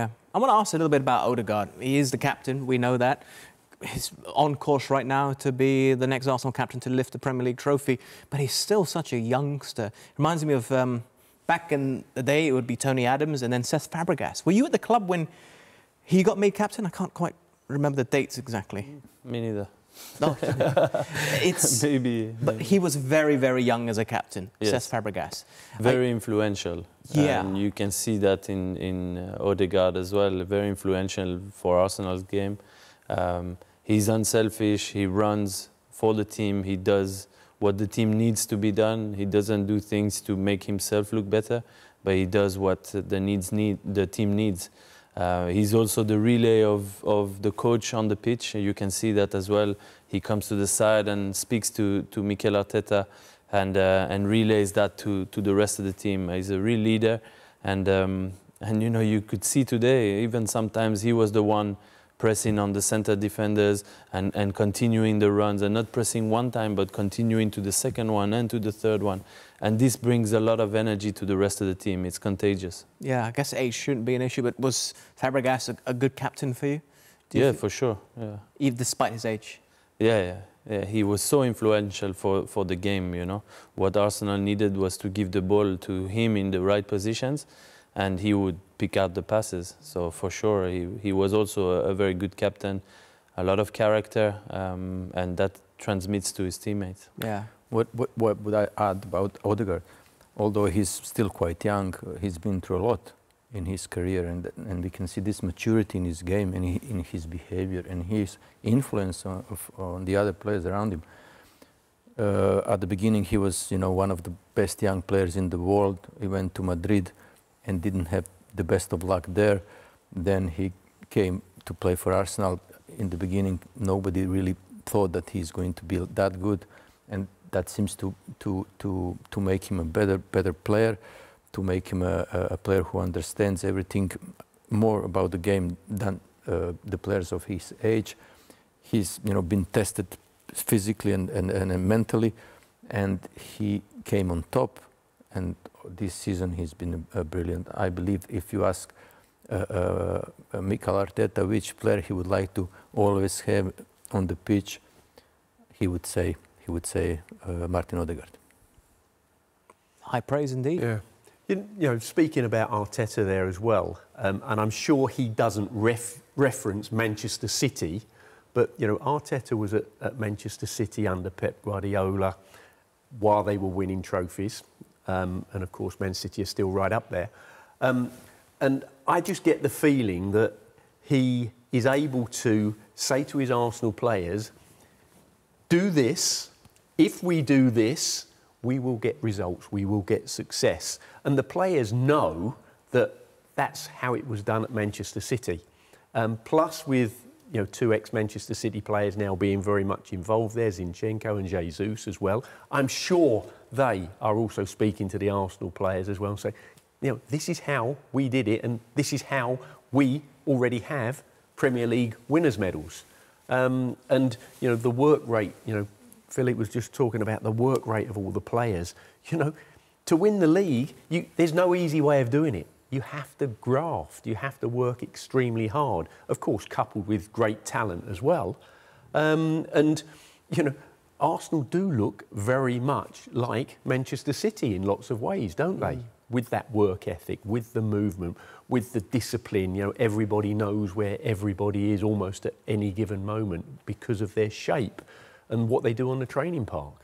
Yeah. I want to ask a little bit about Odegaard. He is the captain, we know that. He's on course right now to be the next Arsenal captain to lift the Premier League trophy, but he's still such a youngster. Reminds me of back in the day, it would be Tony Adams and then Cesc Fabregas. Were you at the club when he got made captain? I can't quite remember the dates exactly. Me neither. No, maybe. But he was very, very young as a captain, yes. Cesc Fabregas. Very influential. Yeah. And you can see that in Odegaard as well. Very influential for Arsenal's game. He's unselfish. He runs for the team. He does what the team needs to be done. He doesn't do things to make himself look better, but he does what the team needs. He's also the relay of the coach on the pitch. You can see that as well. He comes to the side and speaks to Mikel Arteta and relays that to the rest of the team. He's a real leader, and you know, you could see today, even sometimes he was the one pressing on the center defenders and continuing the runs, and not pressing one time, but continuing to the second one and to the third one. And this brings a lot of energy to the rest of the team. It's contagious. Yeah, I guess age shouldn't be an issue, but was Fabregas a good captain for you? Yeah, for sure. Yeah. Even despite his age? Yeah. He was so influential for the game, you know. What Arsenal needed was to give the ball to him in the right positions, and he would pick out the passes. So for sure, he was also a very good captain, a lot of character, and that transmits to his teammates. Yeah. What would I add about Odegaard? Although he's still quite young, he's been through a lot in his career, and we can see this maturity in his game and in his behavior and his influence on the other players around him. At the beginning, he was, you know, one of the best young players in the world. He went to Madrid and didn't have the best of luck there. Then he came to play for Arsenal. In the beginning, nobody really thought that he's going to be that good, and that seems to make him a better player, to make him a player who understands everything more about the game than the players of his age. He's, you know, been tested physically and mentally, and he came on top. And this season he's been brilliant. I believe if you ask Mikel Arteta which player he would like to always have on the pitch, he would say Martin Odegaard. High praise indeed. Yeah. You know, speaking about Arteta there as well, and I'm sure he doesn't reference Manchester City, but you know, Arteta was at Manchester City under Pep Guardiola while they were winning trophies. And of course, Man City are still right up there. And I just get the feeling that he is able to say to his Arsenal players, do this, if we do this, we will get results, we will get success. And the players know that that's how it was done at Manchester City. Plus with, you know, two ex-Manchester City players now being very much involved there, Zinchenko and Jesus as well. I'm sure they are also speaking to the Arsenal players as well and saying, you know, this is how we did it, and this is how we already have Premier League winners' medals. And, you know, the work rate, you know, Philip was just talking about the work rate of all the players. You know, to win the league, there's no easy way of doing it. You have to graft, you have to work extremely hard, of course, coupled with great talent as well. And, you know, Arsenal do look very much like Manchester City in lots of ways, don't they? With that work ethic, with the movement, with the discipline. You know, everybody knows where everybody is almost at any given moment because of their shape and what they do on the training park.